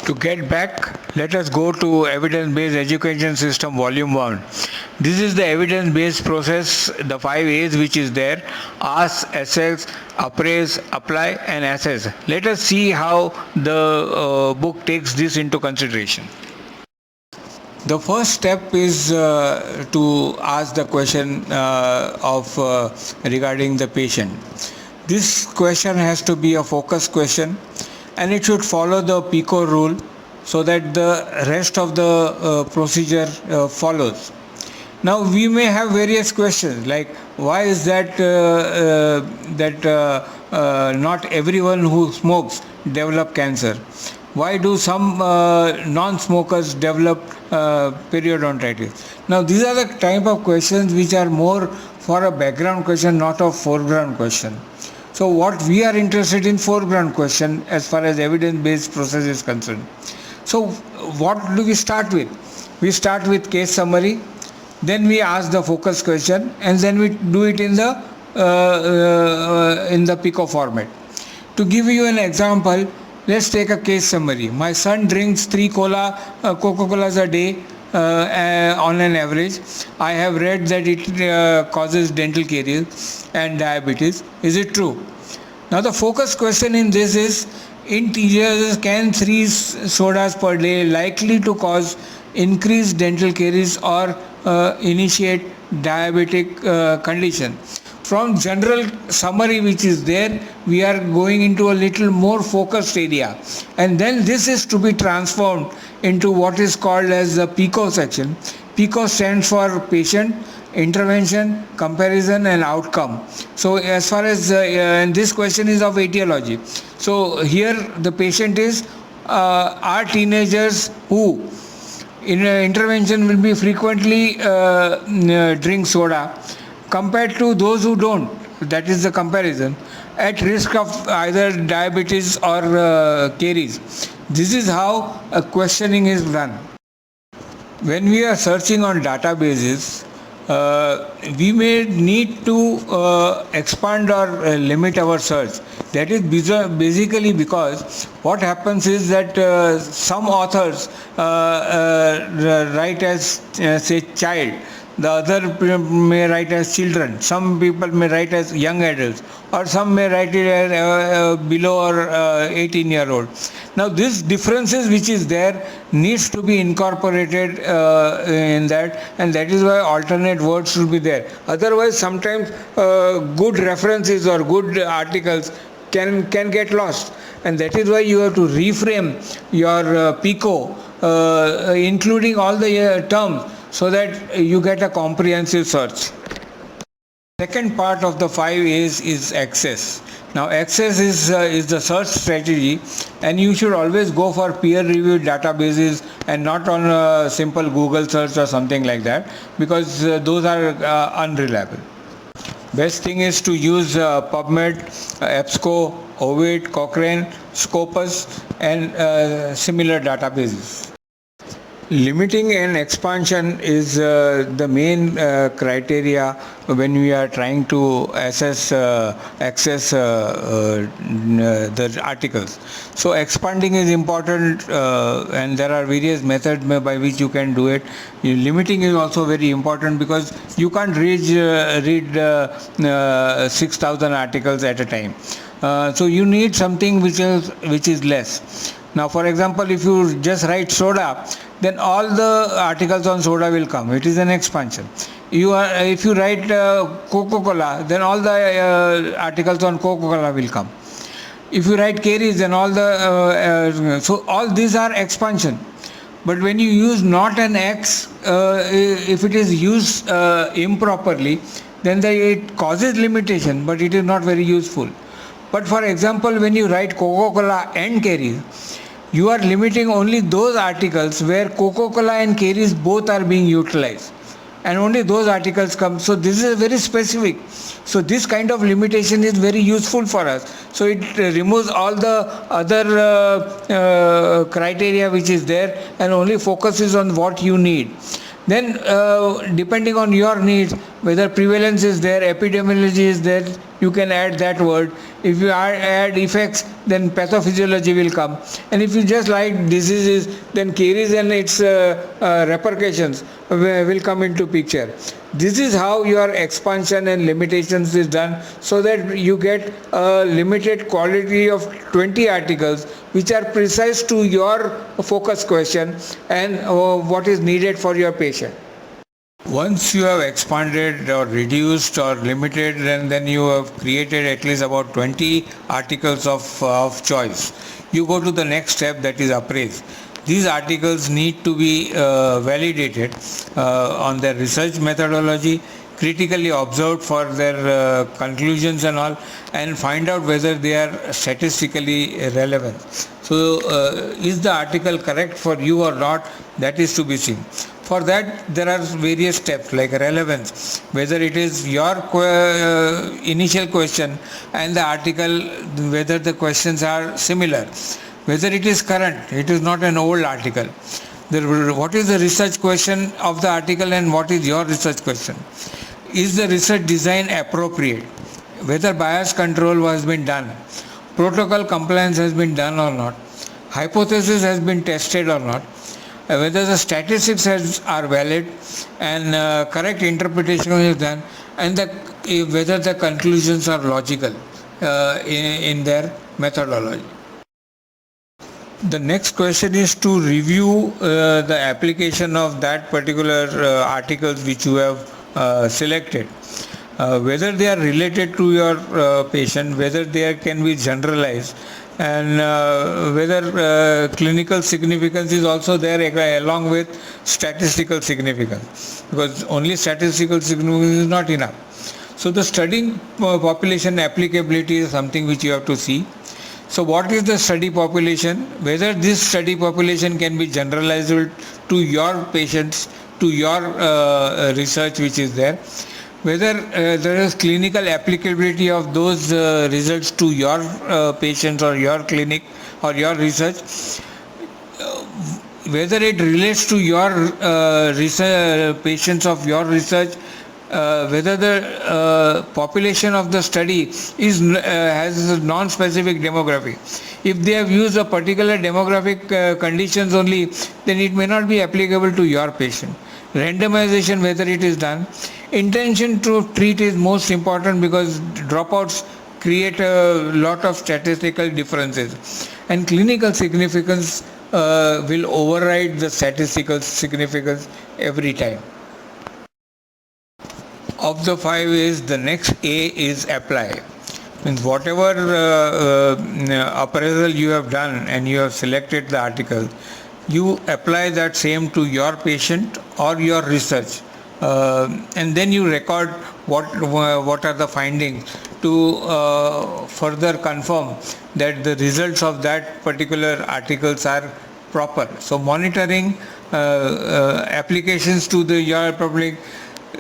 To get back, let us go to Evidence-Based Education System Volume 1. This is the evidence-based process, the 5 A's which is there: ask, assess, appraise, apply and assess. Let us see how the book takes this into consideration. The first step is to ask the question regarding the patient. This question has to be a focus question, and it should follow the PICO rule so that the rest of the procedure follows. Now we may have various questions like, why is that not everyone who smokes develop cancer? Why do some non-smokers develop periodontitis? Now these are the type of questions which are more for a background question, not a foreground question. So what we are interested in foreground question as far as evidence-based process is concerned. So what do we start with? We start with case summary, then we ask the focus question, and then we do it in the PICO format. To give you an example, let's take a case summary. My son drinks 3 Coca-Colas a day on an average. I have read that it causes dental caries and diabetes. Is it true? Now the focus question in this is, in teenagers, can 3 sodas per day likely to cause increased dental caries or initiate diabetic condition? From general summary which is there, we are going into a little more focused area, and then this is to be transformed into what is called as the PICO section. PICO stands for patient, intervention, comparison and outcome. So as far as and this question is of etiology. So here the patient is are teenagers who in intervention will be frequently drink soda, compared to those who don't, that is the comparison, at risk of either diabetes or caries. This is how a questioning is done. When we are searching on databases, we may need to expand or limit our search. That is basically because what happens is that some authors write as say child, the other may write as children, some people may write as young adults, or some may write it as below or 18-year-old. Now this differences which is there needs to be incorporated in that, and that is why alternate words should be there. Otherwise sometimes good references or good articles can get lost, and that is why you have to reframe your PICO including all the terms, so that you get a comprehensive search. Second part of the 5 A's is access. Now access is the search strategy, and you should always go for peer-reviewed databases and not on a simple Google search or something like that, because those are unreliable. Best thing is to use PubMed, EBSCO, Ovid, Cochrane, Scopus and similar databases. Limiting and expansion is the main criteria when we are trying to access the articles. So expanding is important, and there are various methods by which you can do it. Limiting is also very important, because you can't read 6,000 articles at a time. So you need something which is less. Now for example, if you just write soda, then all the articles on soda will come. It is an expansion. If you write Coca-Cola, then all the articles on Coca-Cola will come. If you write caries, then all the so all these are expansion. But when you use not an X, if it is used improperly, then it causes limitation, but it is not very useful. But for example, when you write Coca-Cola and caries, you are limiting only those articles where Coca-Cola and caries both are being utilized, and only those articles come. So this is very specific. So this kind of limitation is very useful for us. So it removes all the other criteria which is there, and only focuses on what you need. Then depending on your needs, whether prevalence is there, epidemiology is there, you can add that word. If you add effects, then pathophysiology will come. And if you just write diseases, then caries and its repercussions will come into picture. This is how your expansion and limitations is done, so that you get a limited quality of 20 articles which are precise to your focus question and what is needed for your patient. Once you have expanded or reduced or limited, then you have created at least about 20 articles of choice. You go to the next step, that is appraise. These articles need to be validated on their research methodology, critically observed for their conclusions and all, and find out whether they are statistically relevant. So is the article correct for you or not? That is to be seen. For that, there are various steps like relevance, whether it is your initial question and the article, whether the questions are similar, whether it is current, it is not an old article. What is the research question of the article and what is your research question? Is the research design appropriate? Whether bias control has been done, protocol compliance has been done or not, hypothesis has been tested or not, whether the statistics are valid and correct interpretation is done, and whether the conclusions are logical in their methodology. The next question is to review the application of that particular articles which you have selected. Whether they are related to your patient, whether they can be generalized, and whether clinical significance is also there along with statistical significance, because only statistical significance is not enough. So the studying population applicability is something which you have to see. So what is the study population? Whether this study population can be generalizable to your patients, to your research which is there. Whether there is clinical applicability of those results to your patients or your clinic or your research. Whether it relates to your research, patients of your research. Whether the population of the study has a non-specific demography. If they have used a particular demographic conditions only, then it may not be applicable to your patient. Randomization, whether it is done. Intention to treat is most important, because dropouts create a lot of statistical differences, and clinical significance will override the statistical significance every time. Of the 5 is the next A is apply. Means whatever appraisal you have done and you have selected the article, you apply that same to your patient or your research, and then you record what are the findings to further confirm that the results of that particular articles are proper. So monitoring applications to your public,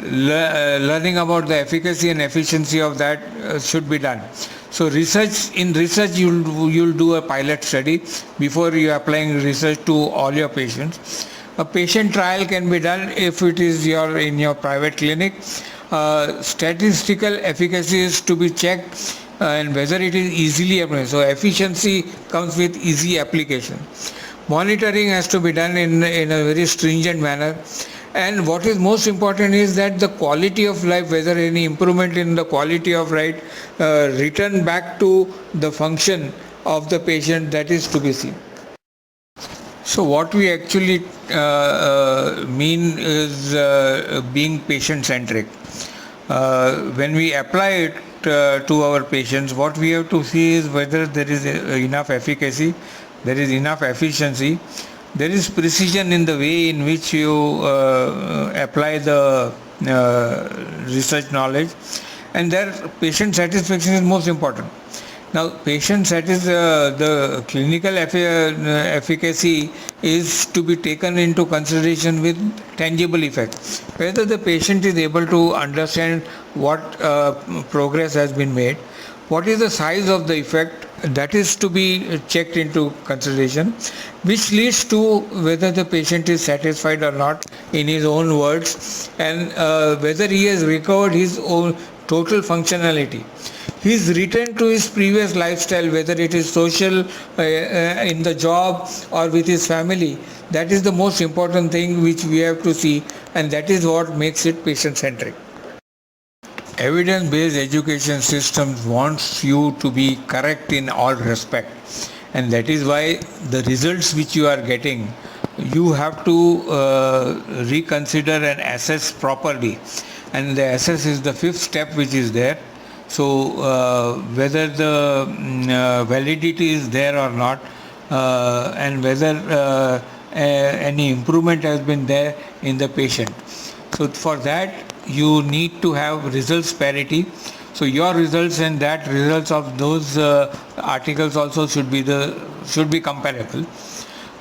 learning about the efficacy and efficiency of that should be done. So in research you'll do a pilot study before you are applying research to all your patients. A patient trial can be done if it is in your private clinic. Statistical efficacy is to be checked and whether it is easily applied. So efficiency comes with easy application. Monitoring has to be done in a very stringent manner. And what is most important is that the quality of life, whether any improvement in the quality of life, return back to the function of the patient, that is to be seen. So what we actually mean is being patient-centric. When we apply it to our patients, what we have to see is whether there is enough efficacy, there is enough efficiency, there is precision in the way in which you apply the research knowledge, and their patient satisfaction is most important. Now, the clinical efficacy is to be taken into consideration with tangible effects. Whether the patient is able to understand what progress has been made, what is the size of the effect, that is to be checked into consideration, which leads to whether the patient is satisfied or not in his own words, and whether he has recovered his own total functionality. He's returned to his previous lifestyle, whether it is social, in the job, or with his family. That is the most important thing which we have to see, and that is what makes it patient-centric. Evidence-based education systems wants you to be correct in all respect, and that is why the results which you are getting, you have to reconsider and assess properly, and the assess is the fifth step which is there. So whether the validity is there or not, and whether any improvement has been there in the patient. So for that you need to have results parity. So your results and that results of those articles also should be comparable.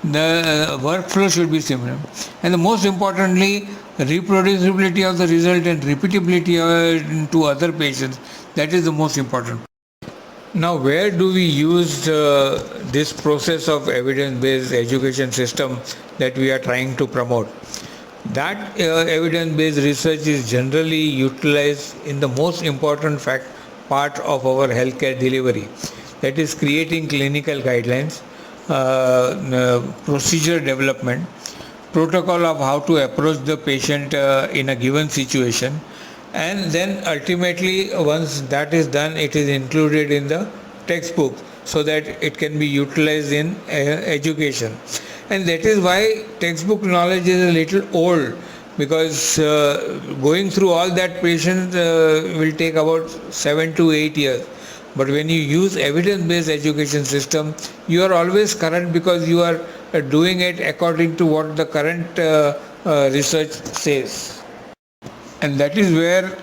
The workflow should be similar, and the most importantly, reproducibility of the result and repeatability to other patients. That is the most important. Now, where do we use this process of evidence-based education system that we are trying to promote? That evidence-based research is generally utilized in the most important part of our healthcare delivery, that is creating clinical guidelines, procedure development, protocol of how to approach the patient in a given situation, and then ultimately once that is done, it is included in the textbook so that it can be utilized in education. And that is why textbook knowledge is a little old, because going through all that patient will take about 7 to 8 years. But when you use evidence-based education system, you are always current, because you are doing it according to what the current research says. And that is where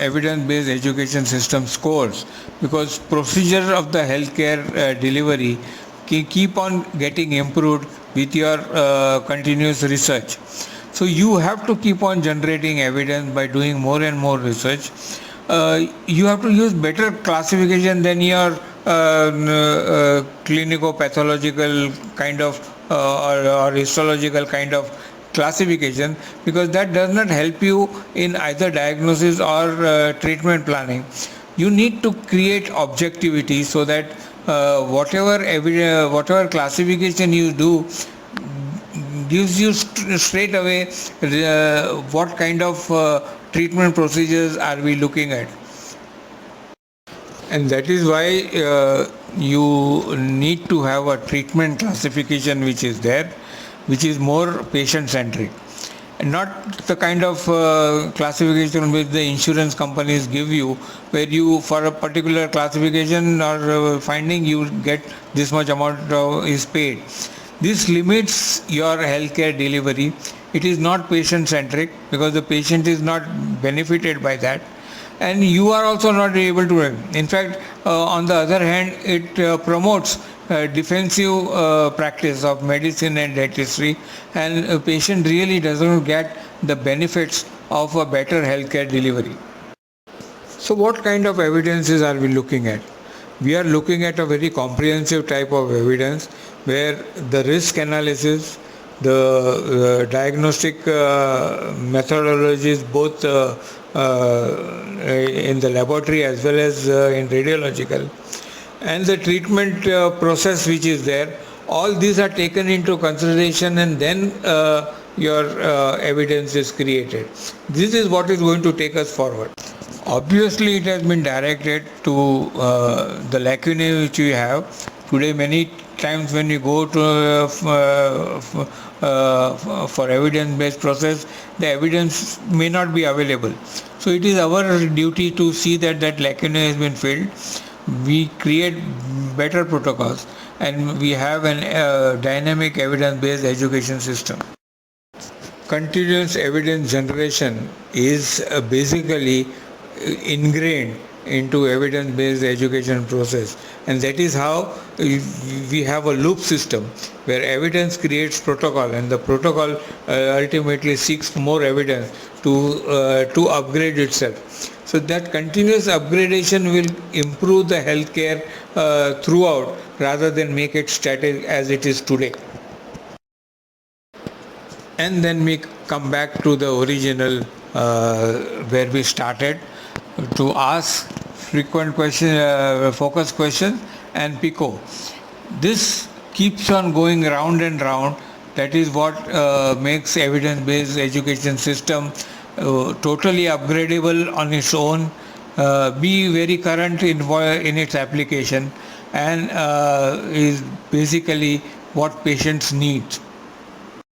evidence-based education system scores, because procedure of the healthcare delivery keep on getting improved with your continuous research. So you have to keep on generating evidence by doing more and more research. You have to use better classification than your clinico-pathological kind of or histological kind of classification, because that does not help you in either diagnosis or treatment planning. You need to create objectivity so that whatever classification you do gives you straight away what kind of treatment procedures are we looking at. And that is why you need to have a treatment classification which is there, which is more patient-centric, and not the kind of classification which the insurance companies give you, where you, for a particular classification or finding, you get this much amount is paid. This limits your healthcare delivery. It is not patient-centric, because the patient is not benefited by that, and you are also not able to. In fact, on the other hand, it promotes defensive practice of medicine and dentistry, and a patient really doesn't get the benefits of a better healthcare delivery. So what kind of evidences are we looking at? We are looking at a very comprehensive type of evidence, where the risk analysis, the diagnostic methodologies, both in the laboratory as well as in radiological, and the treatment process which is there, all these are taken into consideration, and then your evidence is created. This is what is going to take us forward. Obviously, it has been directed to the lacunae which we have. Today, many times when you go to for evidence-based process, the evidence may not be available. So it is our duty to see that that lacunae has been filled. We create better protocols, and we have an dynamic evidence-based education system. Continuous evidence generation is basically ingrained into evidence-based education process, and that is how we have a loop system where evidence creates protocol, and the protocol ultimately seeks more evidence to upgrade itself. So that continuous upgradation will improve the healthcare throughout, rather than make it static as it is today. And then we come back to the original where we started, to ask frequent question, focus questions, and PICO. This keeps on going round and round. That is what makes evidence-based education system totally upgradable on its own, be very current in its application, and is basically what patients need.